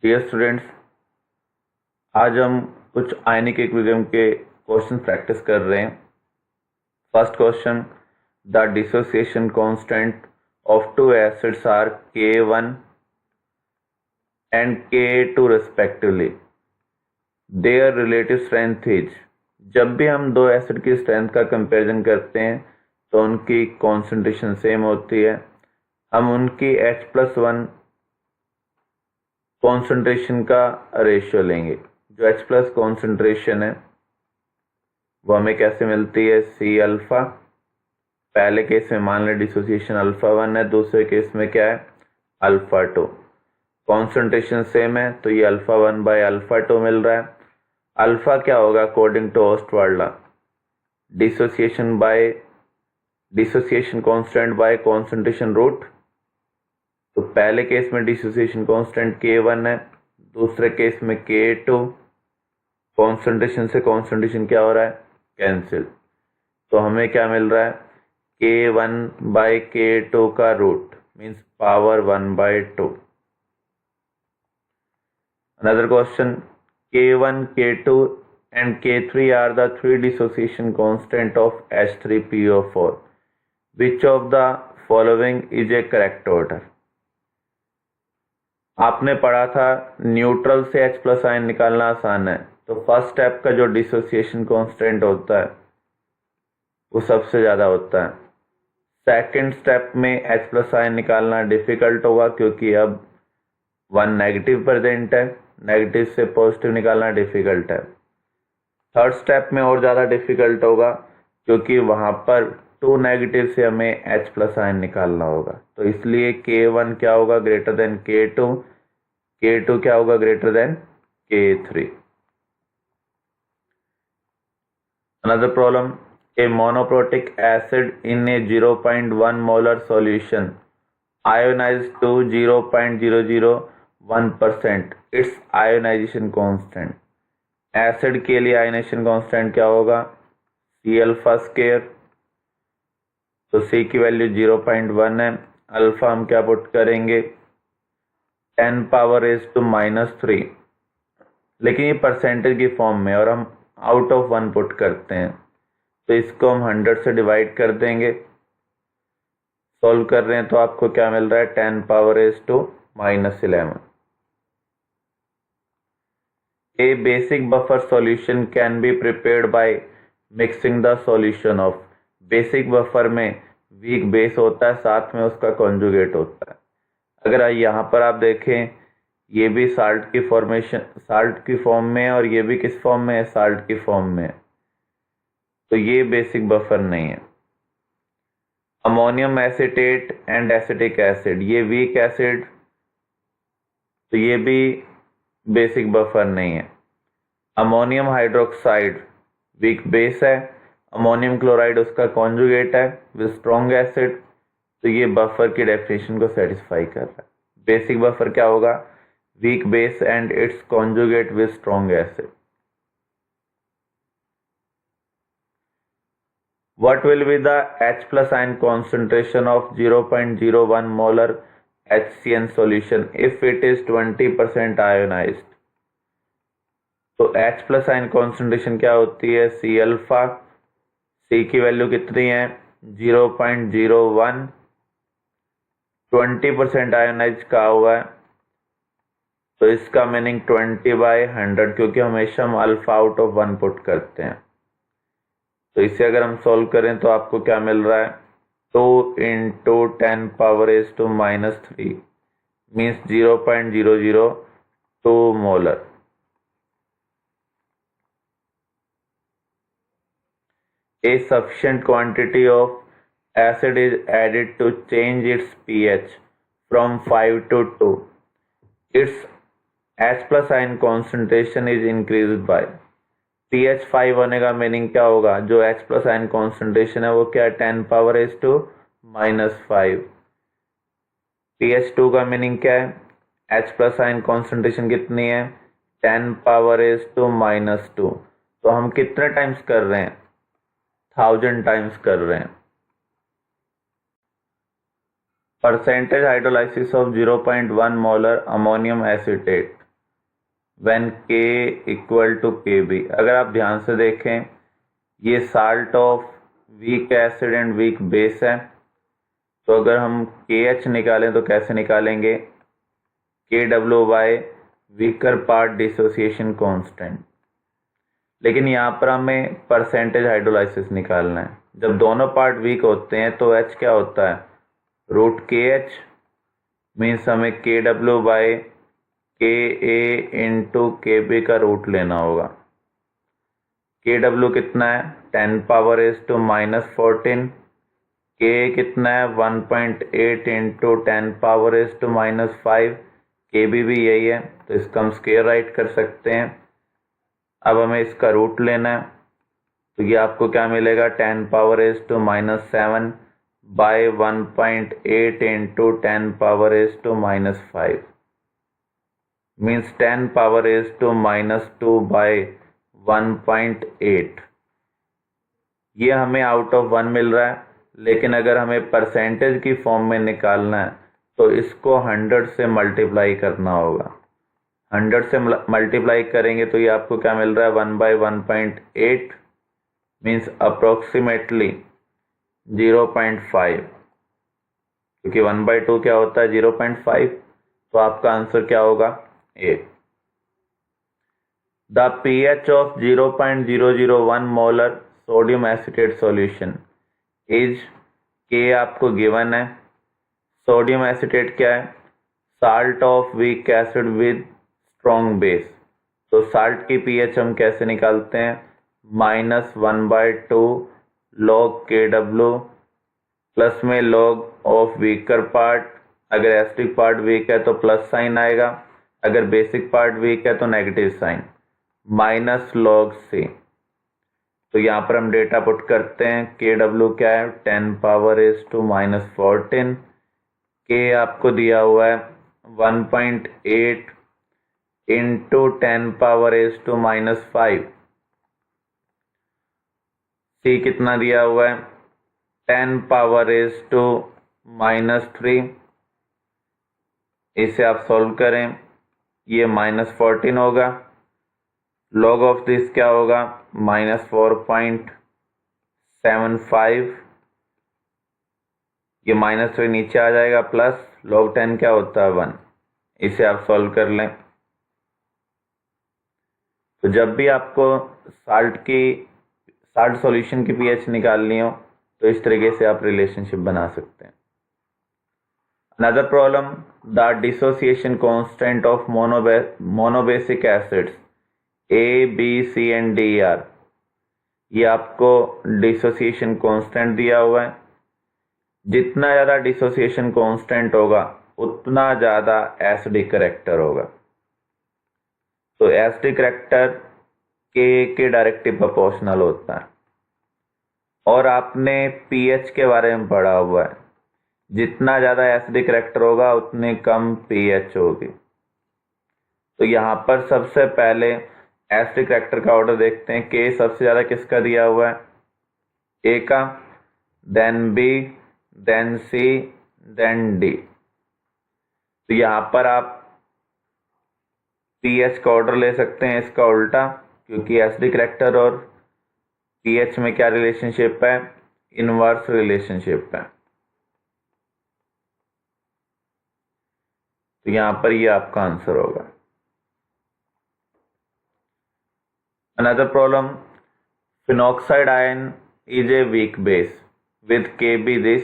Dear students, आज हम कुछ आयनिक इक्विलिब्रियम के क्वेश्चन प्रैक्टिस कर रहे हैं। First question, the dissociation constant of two acids are K1 and K2 respectively, their relative strength is. जब भी हम दो एसिड की स्ट्रेंथ का कंपैरिजन करते हैं तो उनकी कॉन्सेंट्रेशन सेम होती है। हम उनकी H+1 कॉन्सेंट्रेशन का रेशियो लेंगे। जो H प्लस कॉन्सेंट्रेशन है वो हमें कैसे मिलती है, C अल्फा। पहले केस में मान लें डिसोसिएशन अल्फा 1 है, दूसरे केस में क्या है, अल्फा 2। कॉन्सेंट्रेशन सेम है तो ये अल्फा 1/अल्फा 2 मिल रहा है। अल्फा क्या होगा according to Ostwald law, dissociation constant by concentration root. तो पहले केस में डिसोसिएशन कांस्टेंट K1 है, दूसरे केस में K2। कॉन्सेंट्रेशन से कॉन्सेंट्रेशन क्या हो रहा है, कैंसिल। तो हमें क्या मिल रहा है, K1/K2 का root means power 1/2। Another question, K1, K2 and K3 are the three dissociation constant of H3PO4. Which of the following is a correct order? आपने पढ़ा था न्यूट्रल से H प्लस आयन निकालना आसान है, तो फर्स्ट स्टेप का जो डिसोसिएशन कांस्टेंट होता है वो सबसे ज़्यादा होता है। सेकंड स्टेप में H प्लस आयन निकालना डिफिकल्ट होगा क्योंकि अब 1 नेगेटिव प्रेजेंट है, नेगेटिव से पॉजिटिव निकालना डिफिकल्ट है। थर्ड स्टेप में और ज़्यादा डिफिकल्ट होगा क्योंकि वहाँ पर 2 नेगेटिव से हमें H प्लस आयन निकालना होगा। तो इसलिए K1 क्या होगा, ग्रेटर देन K2, K2 क्या होगा, greater than K3। Another problem, a monoprotic acid in a 0.1 molar solution ionized to 0.001%, its ionization constant। Acid के लिए आयनाइजेशन कांस्टेंट क्या होगा, C अल्फा स्क्वायर। तो C की वैल्यू 0.1 है, अल्फा हम क्या पुट करेंगे, 10⁻⁻3, लेकिन ये परसेंटेज की फॉर्म में और हम आउट ऑफ 1 पुट करते हैं तो इसको हम 100 से डिवाइड कर देंगे। सॉल्व कर रहे हैं तो आपको क्या मिल रहा है, 10⁻⁻11। A basic buffer solution can be prepared by mixing the solution of। Basic buffer में वीक बेस होता है, साथ में उसका कॉन्जुगेट होता है। अगर यहाँ पर आप देखें ये भी साल्ट की फॉर्म में है और ये भी किस फॉर्म में है, साल्ट की फॉर्म में है, तो ये बेसिक बफर नहीं है। Ammonium acetate and acetic acid, ये वीक एसिड, तो ये भी बेसिक बफर नहीं है। अमोनियम हाइड्रोक्साइड वीक बेस है, अमोनियम क्लोराइड उसका कॉन्जुगेट है विद स्ट्रॉन्ग एसिड, तो ये बफर की डेफिनेशन को सेटिस्फाई कर रहा है। बेसिक बफर क्या होगा, weak base and it's conjugate with strong acid. What will be the H plus ion concentration of 0.01 molar HCN solution if it is 20% ionized? तो H प्लस आयन कॉन्सेंट्रेशन क्या होती है, C alpha. C की value कितनी है, 0.01, 20% ionise का हुआ है तो इसका मीनिंग 20/100, क्योंकि हमेशा हम अल्फा आउट ऑफ 1 पुट करते हैं। तो इसे अगर हम सॉल्व करें तो आपको क्या मिल रहा है, 2 × 10⁻⁻³ means 0.002 molar. A sufficient quantity of acid is added to change its pH from 5 to 2. Its H plus ion concentration is increased by। pH 5 होने का मीनिंग क्या होगा, जो H प्लस आयन कॉन्सेंट्रेशन है वो क्या है, 10⁻⁻5। pH 2 का मीनिंग क्या है, H प्लस आयन कॉन्सेंट्रेशन कितनी है, 10⁻⁻2। तो हम कितने टाइम्स कर रहे हैं, 1000 टाइम्स कर रहे हैं। Percentage hydrolysis of 0.1 molar ammonium acetate, when के इक्वल टू के बी। अगर आप ध्यान से देखें, ये salt of weak acid and weak base है, तो अगर हम के एच निकालें तो कैसे निकालेंगे, K W by weaker part dissociation constant. लेकिन यहाँ पर हमें परसेंटेज हाइड्रोलाइसिस निकालना है। जब दोनों पार्ट वीक होते हैं तो एच क्या होता है, रूट के एच, मीन्स हमें के डब्ल्यू बाय के ए इंटू के बी का रूट लेना होगा। के डब्ल्यू कितना है, 10⁻⁻14। के कितना है, 1.8 इंटू 10⁻⁻5। के भी यही है, तो इसका हम स्क्वायर राइट कर सकते हैं। अब हमें इसका रूट लेना है, तो ये आपको क्या मिलेगा, 10⁻⁻7 बाय 1.8 इंटू 10⁻⁻5, मीन्स 10⁻⁻2 बाय 1.8। ये हमें आउट ऑफ 1 मिल रहा है, लेकिन अगर हमें परसेंटेज की फॉर्म में निकालना है तो इसको 100 से मल्टीप्लाई करना होगा। 100 से मल्टीप्लाई करेंगे तो ये आपको क्या मिल रहा है, 1/1.8, मीन्स अप्रोक्सीमेटली 0.5, क्योंकि 1/2 क्या होता है, 0.5। तो आपका आंसर क्या होगा, A. The pH of 0.001 molar sodium acetate solution is, के आपको गिवन है, सोडियम एसिटेट क्या है, salt of weak acid with strong base. तो साल्ट की pH हम कैसे निकालते हैं, -1/2 log KW प्लस में log ऑफ वीकर पार्ट। अगर एसिडिक पार्ट वीक है तो प्लस साइन आएगा, अगर बेसिक पार्ट वीक है तो नेगेटिव साइन, -log C। तो यहाँ पर हम डेटा पुट करते हैं, KW क्या है, 10⁻⁻14। के आपको दिया हुआ है 1.8 इंटू 10⁻⁻5। C कितना दिया हुआ है, 10⁻⁻3। इसे आप सॉल्व करें, ये -14 होगा, log ऑफ दिस क्या होगा, -4.75। ये -3 नीचे आ जाएगा, प्लस log 10 क्या होता है, 1। इसे आप सॉल्व कर लें। तो जब भी आपको साल्ट सॉल्यूशन की pH निकालनी हो तो इस तरीके से आप रिलेशनशिप बना सकते हैं। Another problem, the dissociation constant of monobasic acids A, B, C and D are, ये आपको डिसोसिएशन कांस्टेंट दिया हुआ है। जितना ज़्यादा डिसोसिएशन कांस्टेंट होगा उतना ज़्यादा एसिडिक करैक्टर होगा। तो एसिडिक करैक्टर के डायरेक्टली प्रोपोर्शनल होता है। और आपने pH के बारे में पढ़ा हुआ है, जितना ज़्यादा एसिडिक करैक्टर होगा उतनी कम pH होगी। तो यहाँ पर सबसे पहले एसिडिक करैक्टर का ऑर्डर देखते हैं। के सबसे ज़्यादा किसका दिया हुआ है, ए का, देन बी, देन सी, देन डी। तो यहाँ पर आप pH का ऑर्डर ले सकते हैं, इसका उल्टा, क्योंकि एसिडिक करैक्टर और pH में क्या रिलेशनशिप है, इनवर्स रिलेशनशिप है। तो यहाँ पर ये आपका आंसर होगा। Another problem, phenoxide ion is a weak base with Kb this,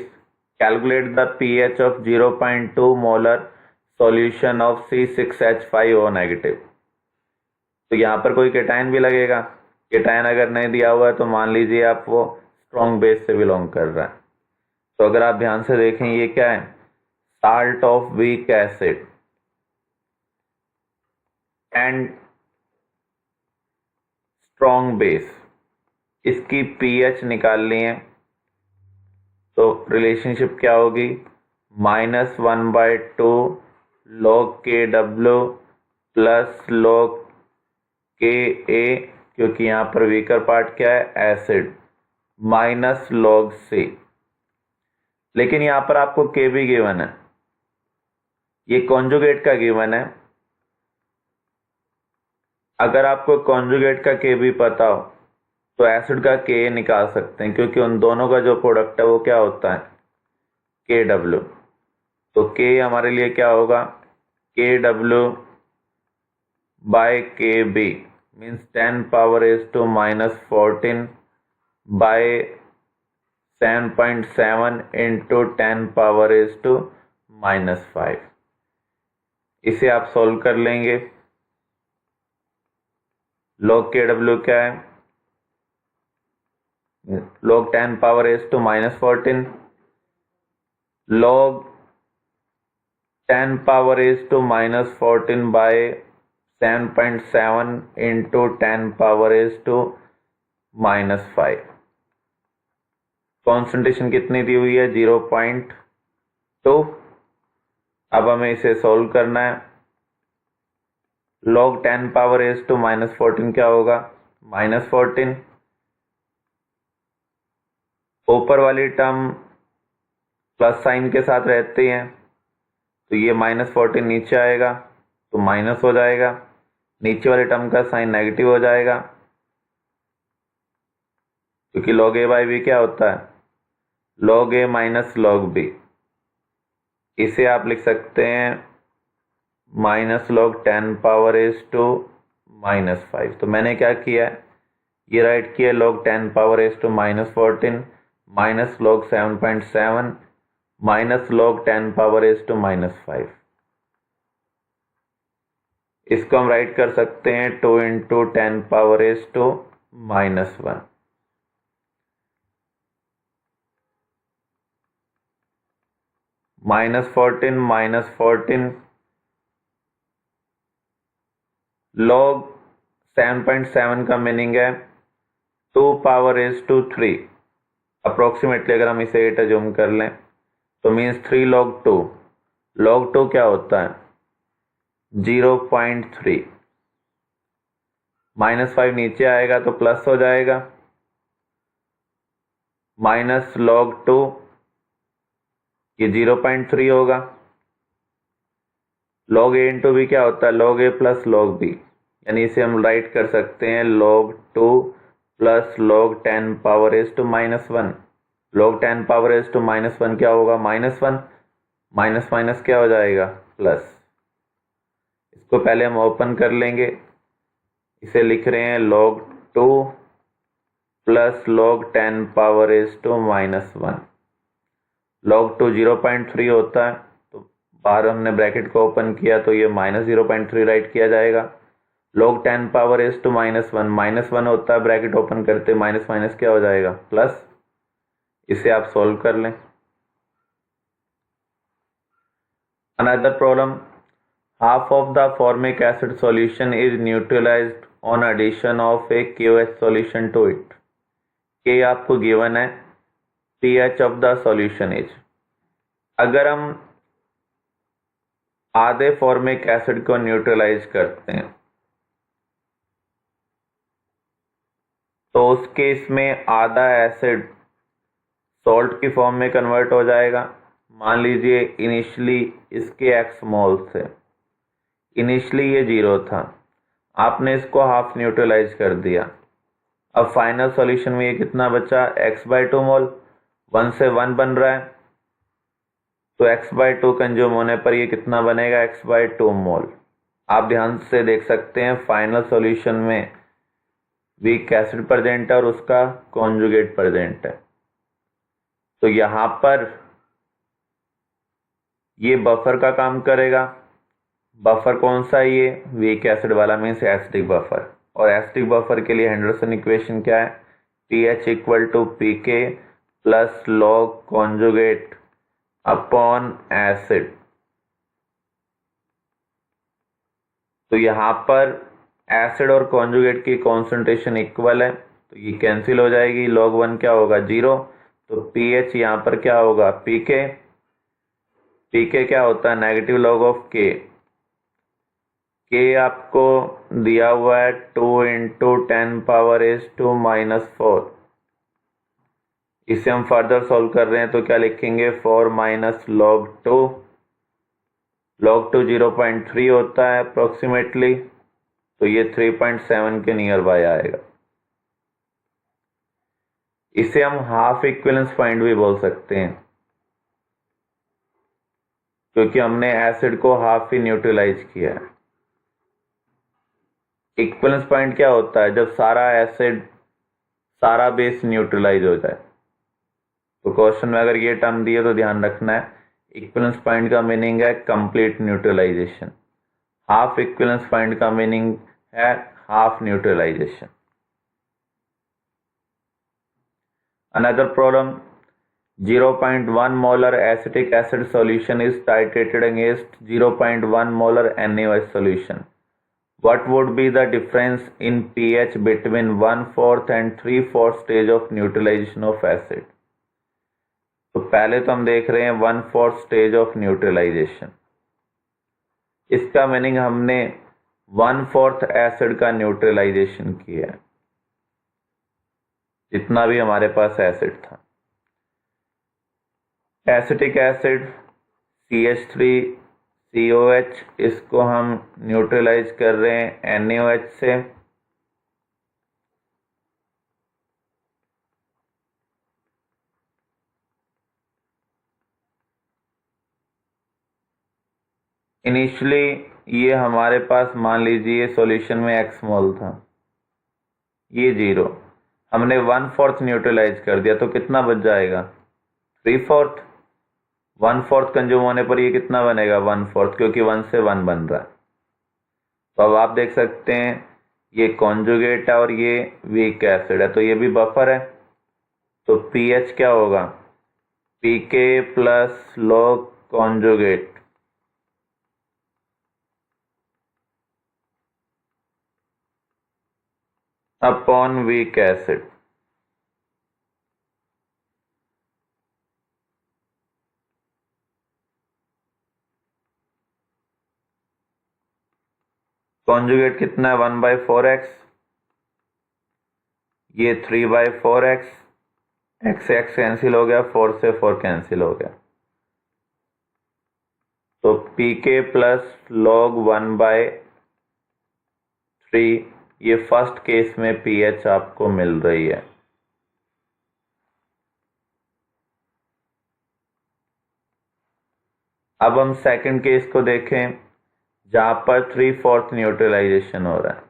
calculate the pH of 0.2 molar solution of C6H5O negative। तो यहाँ पर कोई केटायन भी लगेगा। केटायन अगर नहीं दिया हुआ है तो मान लीजिए आप वो स्ट्रॉन्ग बेस से बिलोंग कर रहा है। तो अगर आप ध्यान से देखें, ये क्या है, salt of weak acid and strong base, इसकी pH निकालनी है। तो रिलेशनशिप क्या होगी, -1/2 log KW plus log KA, क्योंकि यहाँ पर वीकर पार्ट क्या है, एसिड, -log C। लेकिन यहाँ पर आपको K भी गिवन है, ये कॉन्जुगेट का गिवन है। अगर आपको कॉन्जुगेट का के भी पता हो तो एसिड का के निकाल सकते हैं, क्योंकि उन दोनों का जो प्रोडक्ट है वो क्या होता है, के डब्ल्यू। तो के हमारे लिए क्या होगा, के डब्ल्यू बाय के बी मीन्स 10⁻⁻14 बाय 7.7 इंटू 10⁻⁻5। इसे आप सॉल्व कर लेंगे। log के डब्ल्यू क्या है, log 10⁻⁻14 log 10⁻⁻14 by 7.7 into 10⁻⁻5। Concentration कितनी दी हुई है, 0.2। अब हमें इसे सॉल्व करना है। log 10⁻⁻14 क्या होगा, -14। ऊपर वाली टर्म प्लस साइन के साथ रहती हैं, तो ये -14 नीचे आएगा तो माइनस हो जाएगा, नीचे वाली टर्म का साइन नेगेटिव हो जाएगा, क्योंकि log a बाई बी क्या होता है, log a minus log b। इसे आप लिख सकते हैं -log 10⁻⁻5। तो मैंने क्या किया है, ये राइट किया log 10⁻⁻14 minus log 7.7 minus log 10⁻⁻5। इसको हम राइट कर सकते हैं 2 इंटू 10⁻⁻1। -14 log 7.7 का मीनिंग है 2⁻3। अप्रोक्सीमेटली अगर हम इसे 8 अज्यूम कर लें तो मीन्स 3 log 2। log 2 क्या होता है, 0.3। -5 नीचे आएगा तो प्लस हो जाएगा, माइनस log 2 ये 0.3 होगा। log a इंटू बी क्या होता है, log a plus log b, यानी इसे हम राइट कर सकते हैं log 2 प्लस log 10⁻⁻1। log 10⁻⁻1 क्या होगा, -1, माइनस माइनस क्या हो जाएगा, प्लस। इसको पहले हम ओपन कर लेंगे, इसे लिख रहे हैं log 2 प्लस log 10⁻⁻1। log 2 0.3 होता है, तो बाहर हमने ब्रैकेट को ओपन किया तो ये -0.3 राइट किया जाएगा। log 10⁻⁻1 -1 होता है, ब्रैकेट ओपन करते माइनस माइनस क्या हो जाएगा, प्लस। इसे आप सॉल्व कर लें। Another problem, half of the formic acid solution is neutralized on addition of a KOH solution to it. K आपको गिवन है, pH of the solution is। अगर हम आधे फॉर्मिक एसिड को न्यूट्रलाइज करते हैं तो उस केस में आधा एसिड सॉल्ट की फॉर्म में कन्वर्ट हो जाएगा। मान लीजिए इनिशियली इसके x मोल थे, इनिशियली ये 0 था, आपने इसको हाफ न्यूट्रलाइज कर दिया। अब फाइनल सॉल्यूशन में ये कितना बचा, x/2 मोल, 1 से 1 बन रहा है, तो x/2 कंज्यूम होने पर ये कितना बनेगा, x/2 मोल। आप ध्यान से देख सकते हैं फाइनल सॉल्यूशन में वीक एसिड प्रेजेंट है और उसका कॉन्जुगेट प्रेजेंट है। तो यहां पर ये बफर का काम करेगा। बफर कौन सा है, ये वीक एसिड वाला मीन्स एसिडिक बफर। और एसिडिक बफर के लिए हेंडरसन इक्वेशन क्या है, pH = pK plus log conjugate upon acid. तो यहां पर एसिड और कॉन्जुगेट की कॉन्सेंट्रेशन इक्वल है, तो ये कैंसिल हो जाएगी। log 1 क्या होगा, 0। तो pH यहां पर क्या होगा, pK। pK क्या होता है, negative log of K। K आपको दिया हुआ है 2 इंटू 10⁻⁻4। इसे हम फर्दर सॉल्व कर रहे हैं तो क्या लिखेंगे, 4 माइनस log 2। log 2 0.3 होता है अप्रोक्सीमेटली, तो तो ये 3.7 के नियर बाय आएगा। इसे हम हाफ इक्विवेलेंस पॉइंट भी बोल सकते हैं, क्योंकि हमने एसिड को हाफ ही न्यूट्रलाइज किया है। इक्विवेलेंस पॉइंट क्या होता है? जब सारा बेस न्यूट्रलाइज हो जाए। तो क्वेश्चन में अगर ये टर्म दिए तो ध्यान रखना है, इक्विवेलेंस पॉइंट का मीनिंग है complete neutralisation, half equivalence point का मीनिंग है half neutralisation. Another problem, 0.1 molar acetic acid solution is titrated against 0.1 molar NaOH solution. What would be the difference in pH between 1/4 and 3/4 stage of neutralization of acid? तो पहले तो हम देख रहे हैं 1/4 stage of neutralisation. इसका meaning हमने 1/4 acid का न्यूट्रलाइजेशन किया है, जितना भी हमारे पास एसिड था। एसिटिक एसिड CH3COH, इसको हम न्यूट्रलाइज कर रहे हैं NaOH से। इनिशियली ये हमारे पास मान लीजिए सॉल्यूशन में x मोल था, ये 0, हमने 1/4 न्यूट्रलाइज कर दिया तो कितना बच जाएगा? 3/4। 1/4 कंज्यूम होने पर ये कितना बनेगा? 1/4, क्योंकि 1 से 1 बन रहा है। तो अब आप देख सकते हैं ये कॉन्जुगेट है और ये वीक एसिड है, तो ये भी बफर है। तो pH क्या होगा? pK plus log conjugate upon weak acid. Conjugate कितना है? 1/4x, ये 3/4x, x से x कैंसिल हो गया, 4 से 4 कैंसिल हो गया। तो pK प्लस log 1/3, ये फर्स्ट केस में pH आपको मिल रही है। अब हम सेकंड केस को देखें, जहां पर 3/4 न्यूट्रलाइजेशन हो रहा है।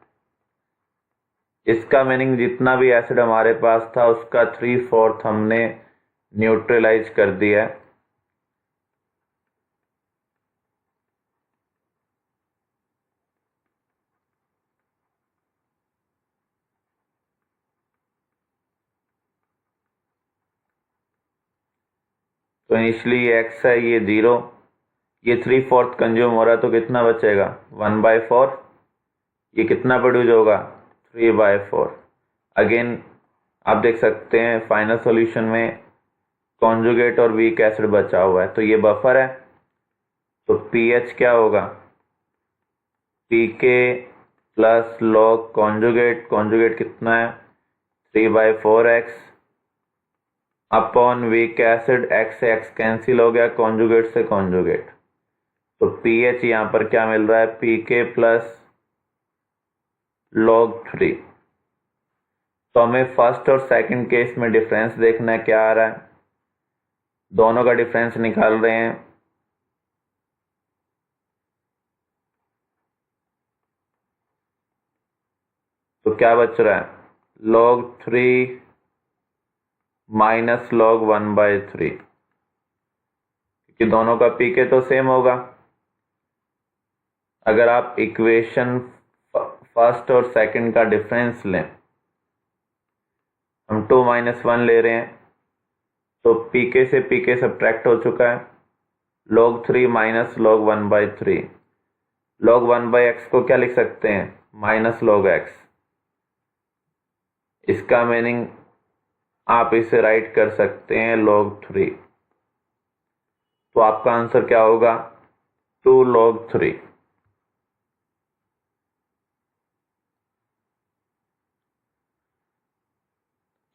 इसका मीनिंग जितना भी एसिड हमारे पास था उसका 3/4 हमने न्यूट्रलाइज कर दिया है। तो इनिशियली ये x है, ये 0, ये 3/4 कंज्यूम हो रहा है, तो कितना बचेगा? 1/4। ये कितना प्रोड्यूस होगा? 3/4। अगेन आप देख सकते हैं फाइनल सॉल्यूशन में कॉन्जुगेट और वीक एसिड बचा हुआ है, तो ये बफर है। तो pH क्या होगा? pK plus log conjugate, conjugate कितना है? 3/4x upon weak acid, x से x कैंसिल हो गया, कॉन्जुगेट से कॉन्जुगेट। तो pH यहां पर क्या मिल रहा है? pK plus log 3। तो हमें फर्स्ट और सेकंड केस में डिफरेंस देखना है, क्या आ रहा है। दोनों का डिफरेंस निकाल रहे हैं। तो क्या बच रहा है? log 3 माइनस log 1/3, क्योंकि दोनों का pK तो सेम होगा। अगर आप इक्वेशन फर्स्ट और सेकंड का डिफरेंस लें, हम 2 - 1 ले रहे हैं, तो pK से pK सब्ट्रैक्ट हो चुका है। log 3 minus log 1/3, log 1/x को क्या लिख सकते हैं? Minus log x। इसका मीनिंग आप इसे राइट कर सकते हैं log 3। तो आपका आंसर क्या होगा? 2 log 3।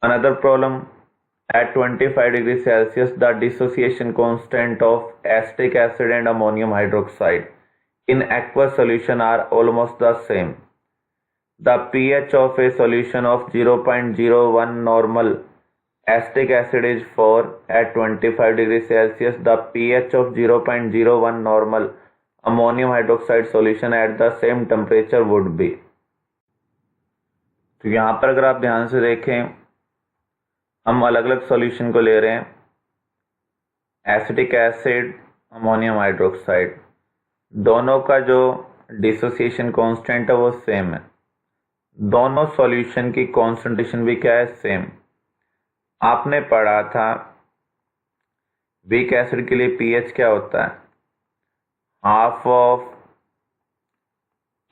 Another problem, at 25 degrees Celsius, the dissociation constant of acetic acid and ammonium hydroxide in aqueous solution are almost the same. The pH of a solution of 0.01 normal acetic acid is 4 at 25 degrees Celsius. The pH of 0.01 normal ammonium hydroxide solution at the same temperature would be. तो यहाँ पर अगर आप ध्यान से देखें, हम अलग अलग सॉल्यूशन को ले रहे हैं, एसिटिक एसिड, अमोनियम हाइड्रोक्साइड, दोनों का जो डिसोसिएशन कांस्टेंट है वो सेम है, दोनों सॉल्यूशन की कॉन्सेंट्रेशन भी क्या है, सेम। आपने पढ़ा था वीक एसिड के लिए पीएच क्या होता है, half of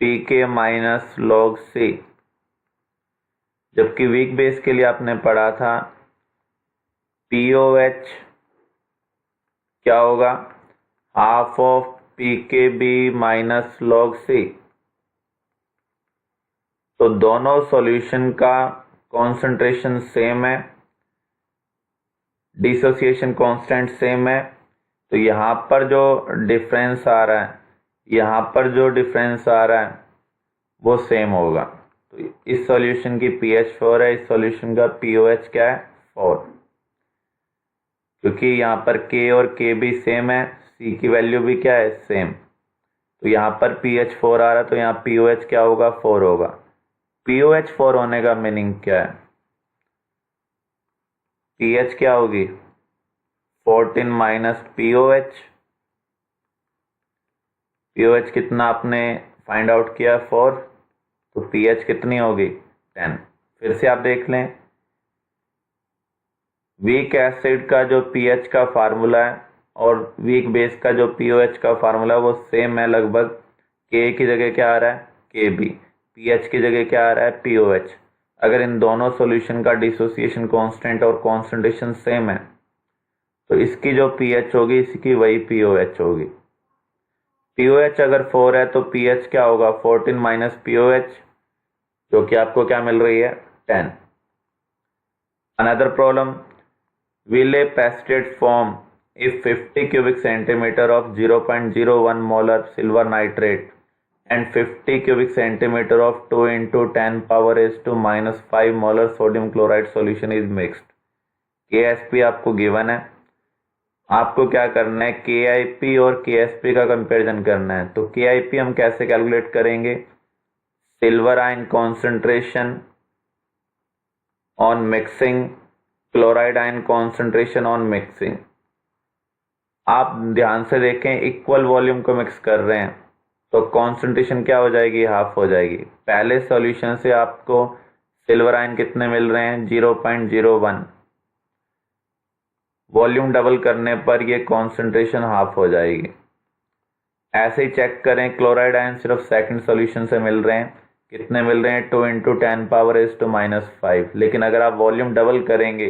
pK minus log C, जबकि वीक बेस के लिए आपने पढ़ा था पीओएच क्या होगा, half of pK B minus log C. तो दोनों सॉल्यूशन का कॉन्सेंट्रेशन सेम है, डिसोसिएशन कांस्टेंट सेम है, तो यहाँ पर जो डिफरेंस आ रहा है, यहाँ पर जो डिफरेंस आ रहा है वो सेम होगा। तो इस सॉल्यूशन की pH 4 है, इस सॉल्यूशन का pOH क्या है, 4, क्योंकि यहाँ पर K और K भी सेम है, C की वैल्यू भी क्या है, सेम। तो यहाँ पर pH 4 आ रहा है, तो यहाँ pOH क्या होगा, 4 होगा। pOH 4 होने का मीनिंग क्या है, pH क्या होगी, 14 माइनस pOH। pOH कितना आपने फाइंड आउट किया, 4, तो pH कितनी होगी, 10। फिर से आप देख लें, वीक एसिड का जो pH का फार्मूला है और वीक बेस का जो pOH का फार्मूला है वो सेम है लगभग। K की जगह क्या आ रहा है, Kb, pH की जगह क्या आ रहा है, pOH। अगर इन दोनों सॉल्यूशन का डिसोसिएशन कांस्टेंट और कॉन्सेंट्रेशन सेम है तो इसकी जो pH होगी इसकी वही pOH होगी। pOH अगर 4 है तो pH क्या होगा, 14 माइनस pOH, जो कि आपको क्या मिल रही है, 10। Another problem, will a precipitate form if 50 cubic centimeter of 0.01 molar silver nitrate and 50 cubic centimeter of 2 into 10 power raised to minus 5 molar sodium chloride solution is mixed। KSP आपको given है, आपको क्या करना है, KIP और KSP का comparison करना है। तो KIP हम कैसे कैलकुलेट करेंगे, silver ion concentration on mixing, chloride ion concentration on mixing. आप ध्यान से देखें, इक्वल वॉल्यूम को मिक्स कर रहे हैं तो कॉन्सेंट्रेशन क्या हो जाएगी, हाफ हो जाएगी। पहले सॉल्यूशन से आपको सिल्वर आयन कितने मिल रहे हैं, 0.01, वॉल्यूम डबल करने पर ये कॉन्सेंट्रेशन हाफ हो जाएगी। ऐसे ही चेक करें, क्लोराइड आयन सिर्फ सेकंड सॉल्यूशन से मिल रहे हैं, कितने मिल रहे हैं, 2 into 10 power raised to minus 5। लेकिन अगर आप वॉल्यूम डबल करेंगे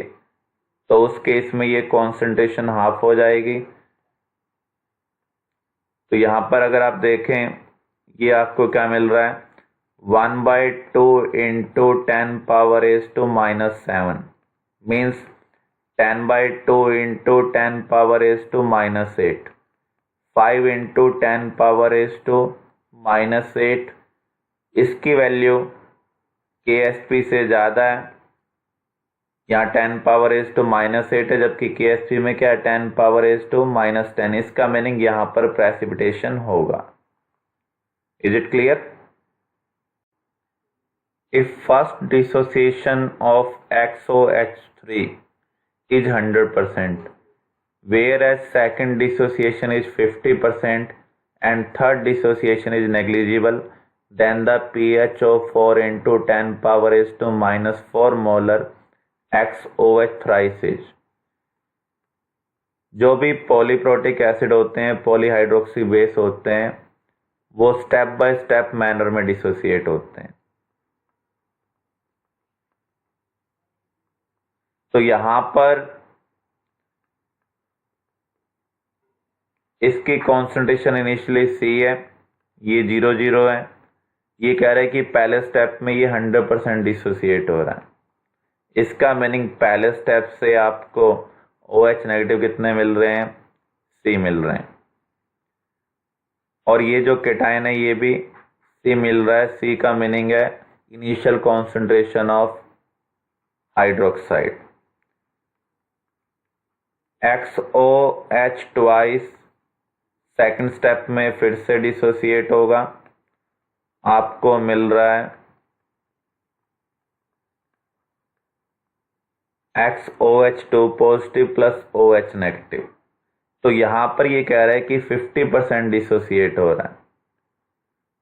तो उस केस में ये कॉन्सेंट्रेशन हाफ हो जाएगी। तो यहाँ पर अगर आप देखें, ये आपको क्या मिल रहा है, 1/2 into 10 power raised to minus 7 means 10/2 into 10 power raised to minus 8, 5 into 10 power raised to minus 8। इसकी वैल्यू KSP से ज़्यादा है, यहाँ 10 पावर रेज़ टू माइनस 8 है, जबकि KSP में क्या है, 10 पावर रेज़ टू माइनस 10। इसका मीनिंग यहाँ पर प्रेसिपिटेशन होगा। Is it clear? If first dissociation of XOH3 is 100%, whereas second dissociation is 50% and third dissociation is negligible, then the pH of 4 into 10 power is to minus 4 molar XOH thrice is। जो भी polyprotic acid होते हैं, polyhydroxy base होते हैं, वो step by step manner में dissociate होते हैं। तो यहां पर इसकी कॉन्सेंट्रेशन इनिशियली C है, ये 0 है। ये कह रहा है कि पहले स्टेप में ये 100% डिसोसिएट हो रहा है। इसका मीनिंग पहले स्टेप से आपको OH नेगेटिव कितने मिल रहे हैं, C मिल रहे हैं। और ये जो केटायन है ये भी C मिल रहा है। C का मीनिंग है initial concentration of hydroxide. XOH twice second step में फिर से डिसोसिएट होगा, आपको मिल रहा है XOH2 positive plus OH negative. तो यहां पर ये कह रहा है कि 50% डिसोसिएट हो रहा है।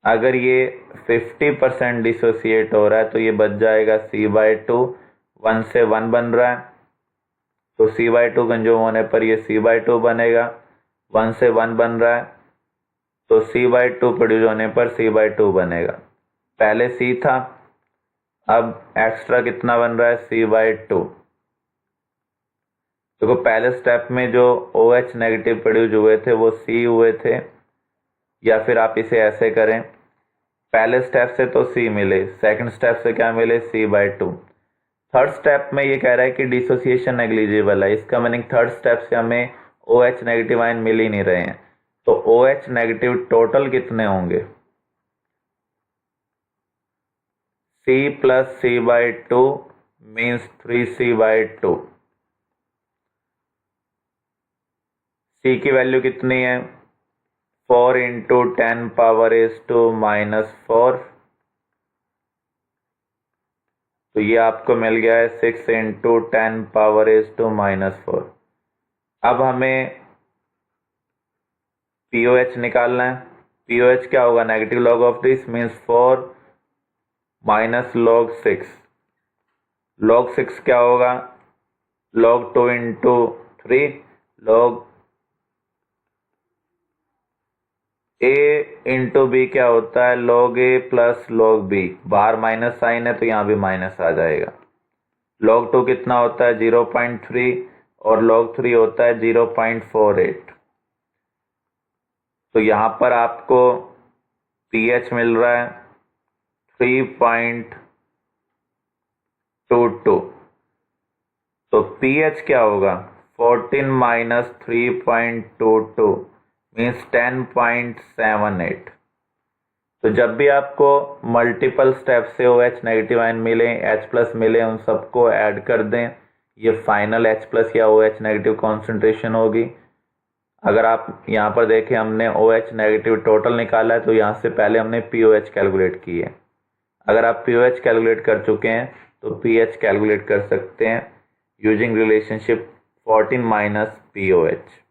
अगर ये 50% डिसोसिएट हो रहा है तो ये बच जाएगा C/2, 1 से 1 बन रहा है, तो C/2 कंज्यूम होने पर ये C/2 बनेगा, 1 से 1 बन रहा है तो C/2 प्रोड्यूस होने पर C/2 बनेगा। पहले C था, अब एक्स्ट्रा कितना बन रहा है C/2। देखो पहले स्टेप में जो OH नेगेटिव प्रोड्यूस हुए थे वो C हुए थे, या फिर आप इसे ऐसे करें, पहले स्टेप से तो C मिले, सेकंड स्टेप से क्या मिले C/2। थर्ड स्टेप में ये कह रहा है कि डिसोसिएशन नेग्लिजिबल है, इसका मीनिंग थर्ड स्टेप से हमें OH नेगेटिव आयन मिल ही नहीं रहे हैं, तो OH नेगेटिव टोटल कितने होंगे, C plus C/2 means 3C/2। C की वैल्यू कितनी है 4 × 10⁻⁻⁴, तो ये आपको मिल गया है 6 × 10⁻⁻⁴। अब हमें POH निकालना है। POH क्या होगा, negative log of this means 4 minus log 6। log 6 क्या होगा, log 2 × 3 log A × B क्या होता है log A plus log B। बाहर माइनस साइन है तो यहाँ भी माइनस आ जाएगा। log 2 कितना होता है 0.3 और log 3 होता है 0.48। तो यहाँ पर आपको pH मिल रहा है 3.22, तो pH क्या होगा 14 माइनस 3.22 मीन्स 10.78। तो जब भी आपको मल्टीपल स्टेप से OH नेगेटिव आयन मिले, H+ मिले, उन सबको ऐड कर दें, ये फाइनल H+ या OH नेगेटिव कॉन्सेंट्रेशन होगी। अगर आप यहाँ पर देखें हमने OH नेगेटिव टोटल निकाला है, तो यहाँ से पहले हमने POH कैलकुलेट की है। अगर आप POH कैलकुलेट कर चुके हैं तो pH कैलकुलेट कर सकते हैं यूजिंग रिलेशनशिप 14 माइनस POH।